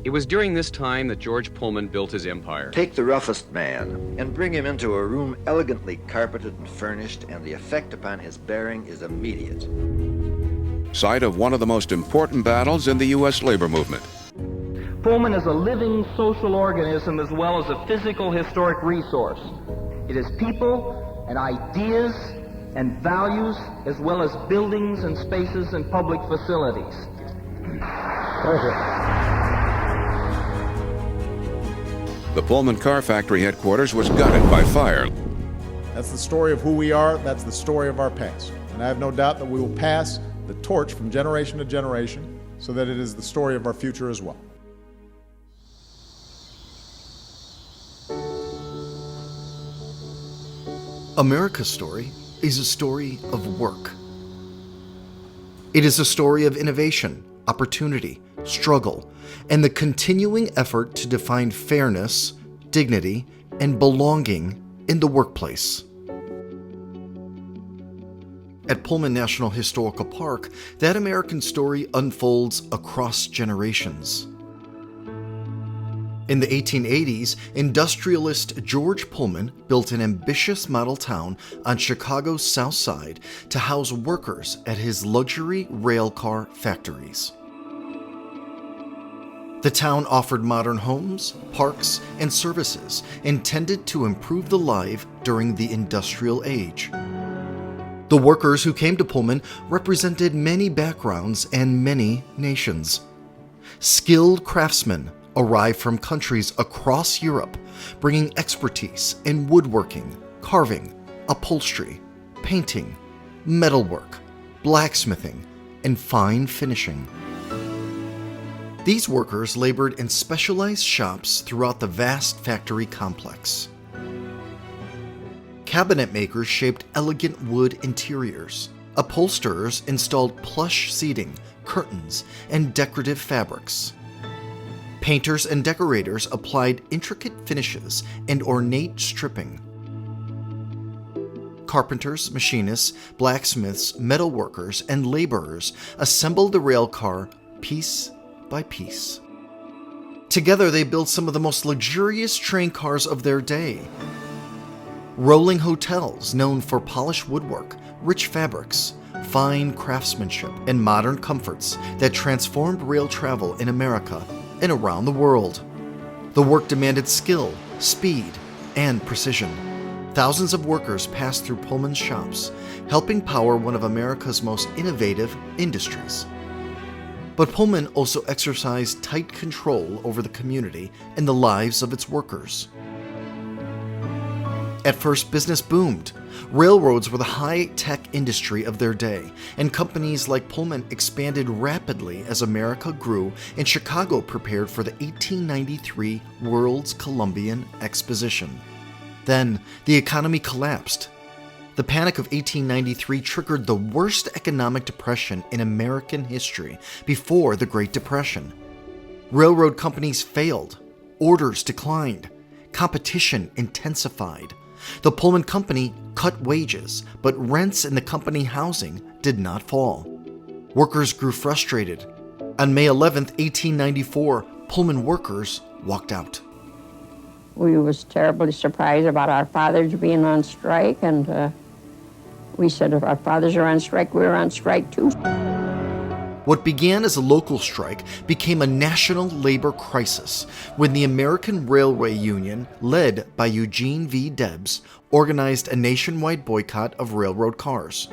It was during this time that George Pullman built his empire. Take the roughest man and bring him into a room elegantly carpeted and furnished, and the effect upon his bearing is immediate. Site of one of the most important battles in the U.S. labor movement. Pullman is a living social organism as well as a physical historic resource. It is people and ideas and values as well as buildings and spaces and public facilities. The Pullman car factory headquarters was gutted by fire. That's the story of who we are. That's the story of our past. And I have no doubt that we will pass the torch from generation to generation so that it is the story of our future as well. America's story is a story of work. It is a story of innovation, opportunity, struggle, and the continuing effort to define fairness, dignity, and belonging in the workplace. At Pullman National Historical Park, that American story unfolds across generations. In the 1880s, industrialist George Pullman built an ambitious model town on Chicago's South Side to house workers at his luxury railcar factories. The town offered modern homes, parks, and services intended to improve the life during the industrial age. The workers who came to Pullman represented many backgrounds and many nations. Skilled craftsmen arrived from countries across Europe, bringing expertise in woodworking, carving, upholstery, painting, metalwork, blacksmithing, and fine finishing. These workers labored in specialized shops throughout the vast factory complex. Cabinet makers shaped elegant wood interiors. Upholsterers installed plush seating, curtains, and decorative fabrics. Painters and decorators applied intricate finishes and ornate stripping. Carpenters, machinists, blacksmiths, metalworkers, and laborers assembled the railcar piece by piece. Together, they built some of the most luxurious train cars of their day. Rolling hotels known for polished woodwork, rich fabrics, fine craftsmanship, and modern comforts that transformed rail travel in America and around the world. The work demanded skill, speed, and precision. Thousands of workers passed through Pullman's shops, helping power one of America's most innovative industries. But Pullman also exercised tight control over the community and the lives of its workers. At first, business boomed. Railroads were the high-tech industry of their day, and companies like Pullman expanded rapidly as America grew and Chicago prepared for the 1893 World's Columbian Exposition. Then, the economy collapsed. The Panic of 1893 triggered the worst economic depression in American history before the Great Depression. Railroad companies failed, orders declined, competition intensified. The Pullman Company cut wages, but rents in the company housing did not fall. Workers grew frustrated. On May 11, 1894, Pullman workers walked out. We was terribly surprised about our fathers being on strike, and we said if our fathers are on strike, we're on strike too. What began as a local strike became a national labor crisis when the American Railway Union, led by Eugene V. Debs, organized a nationwide boycott of railroad cars.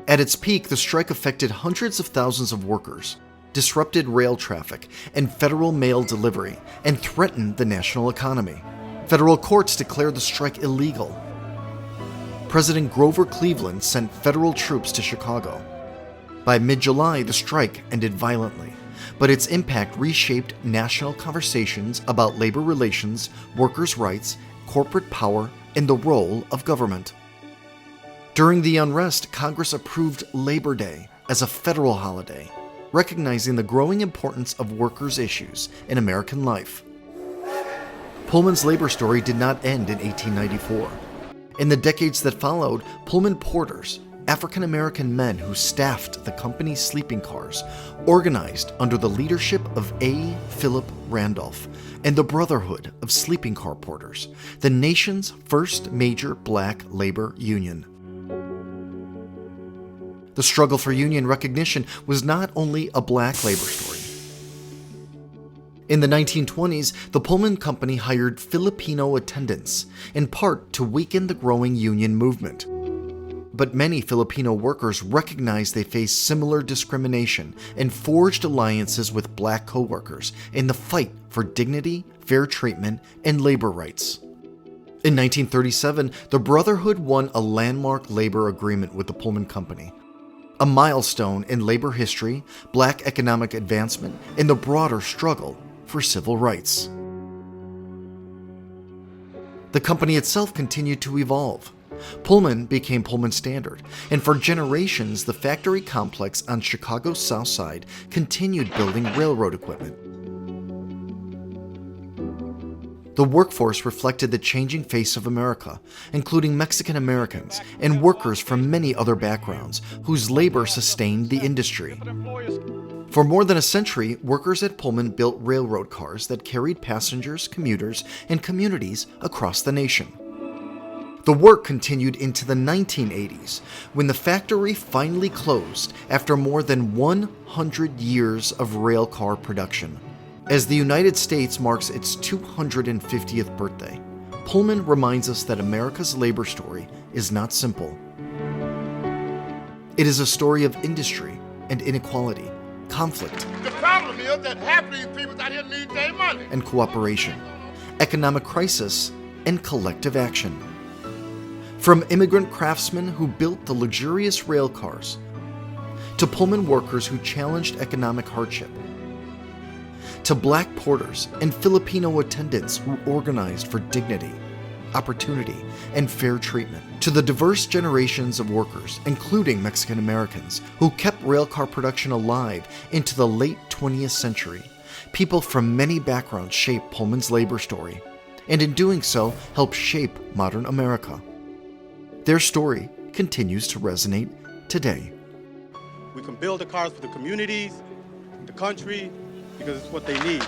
At its peak, the strike affected hundreds of thousands of workers, disrupted rail traffic and federal mail delivery, and threatened the national economy. Federal courts declared the strike illegal. President Grover Cleveland sent federal troops to Chicago. By mid-July, the strike ended violently, but its impact reshaped national conversations about labor relations, workers' rights, corporate power, and the role of government. During the unrest, Congress approved Labor Day as a federal holiday, recognizing the growing importance of workers' issues in American life. Pullman's labor story did not end in 1894. In the decades that followed, Pullman porters, African American men who staffed the company's sleeping cars, organized under the leadership of A. Philip Randolph and the Brotherhood of Sleeping Car Porters, the nation's first major black labor union. The struggle for union recognition was not only a black labor story. In the 1920s, the Pullman Company hired Filipino attendants, in part to weaken the growing union movement. But many Filipino workers recognized they faced similar discrimination and forged alliances with black co-workers in the fight for dignity, fair treatment, and labor rights. In 1937, the Brotherhood won a landmark labor agreement with the Pullman Company, a milestone in labor history, black economic advancement, and the broader struggle for civil rights. The company itself continued to evolve. Pullman became Pullman Standard, and for generations the factory complex on Chicago's South Side continued building railroad equipment. The workforce reflected the changing face of America, including Mexican Americans and workers from many other backgrounds whose labor sustained the industry. For more than a century, workers at Pullman built railroad cars that carried passengers, commuters, and communities across the nation. The work continued into the 1980s, when the factory finally closed after more than 100 years of rail car production. As the United States marks its 250th birthday, Pullman reminds us that America's labor story is not simple. It is a story of industry and inequality, conflict, the problem is that half of these people out here need their money, and cooperation, economic crisis, and collective action. From immigrant craftsmen who built the luxurious rail cars, to Pullman workers who challenged economic hardship, to black porters and Filipino attendants who organized for dignity, opportunity, and fair treatment, to the diverse generations of workers, including Mexican Americans, who kept railcar production alive into the late 20th century. People from many backgrounds shaped Pullman's labor story, and in doing so, helped shape modern America. Their story continues to resonate today. We can build the cars for the communities, the country, because it's what they need.